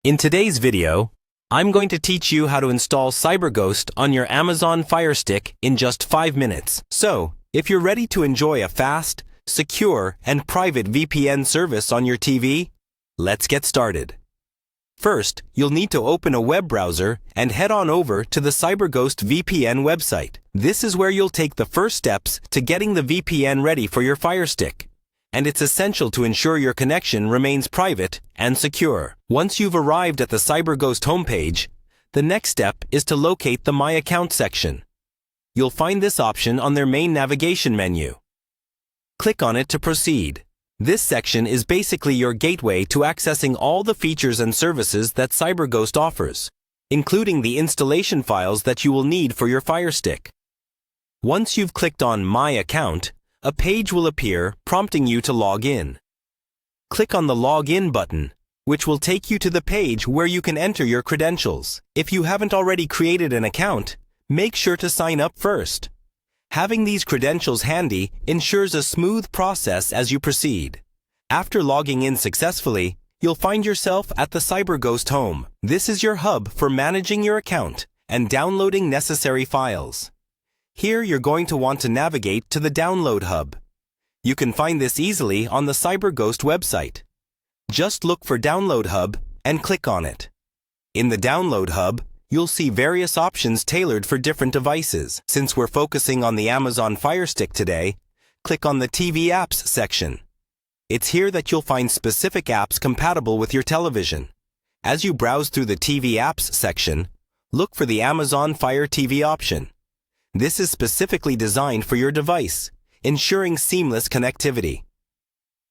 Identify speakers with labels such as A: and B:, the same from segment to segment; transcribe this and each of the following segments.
A: In today's video, I'm going to teach you how to install Cyberghost on your Amazon Fire Stick in just 5 minutes. So, if you're ready to enjoy a fast, secure, and private VPN service on your TV, let's get started. First, you'll need to open a web browser and head on over to the Cyberghost VPN website. This is where you'll take the first steps to getting the VPN ready for your Fire Stick. And it's essential to ensure your connection remains private and secure. Once you've arrived at the Cyberghost homepage, the next step is to locate the My Account section. You'll find this option on their main navigation menu. Click on it to proceed. This section is basically your gateway to accessing all the features and services that Cyberghost offers, including the installation files that you will need for your Fire Stick. Once you've clicked on My Account, a page will appear prompting you to log in. Click on the Login button, which will take you to the page where you can enter your credentials. If you haven't already created an account, make sure to sign up first. Having these credentials handy ensures a smooth process as you proceed. After logging in successfully, you'll find yourself at the Cyberghost home. This is your hub for managing your account and downloading necessary files. Here you're going to want to navigate to the Download Hub. You can find this easily on the Cyberghost website. Just look for Download Hub and click on it. In the Download Hub, you'll see various options tailored for different devices. Since we're focusing on the Amazon Fire Stick today, click on the TV Apps section. It's here that you'll find specific apps compatible with your television. As you browse through the TV Apps section, look for the Amazon Fire TV option. This is specifically designed for your device, ensuring seamless connectivity.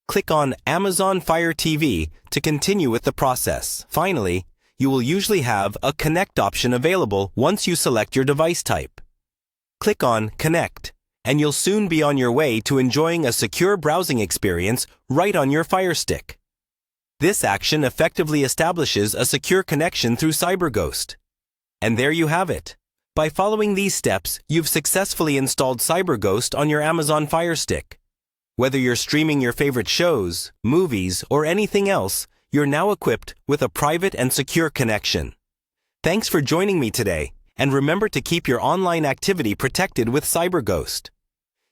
A: Click on Amazon Fire TV to continue with the process. Finally, you will usually have a Connect option available once you select your device type. Click on Connect, and you'll soon be on your way to enjoying a secure browsing experience right on your Fire Stick. This action effectively establishes a secure connection through Cyberghost. And there you have it. By following these steps, you've successfully installed Cyberghost on your Amazon Fire Stick. Whether you're streaming your favorite shows, movies, or anything else, you're now equipped with a private and secure connection. Thanks for joining me today, and remember to keep your online activity protected with Cyberghost.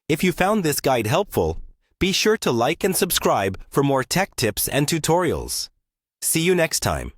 A: If you found this guide helpful, be sure to like and subscribe for more tech tips and tutorials. See you next time.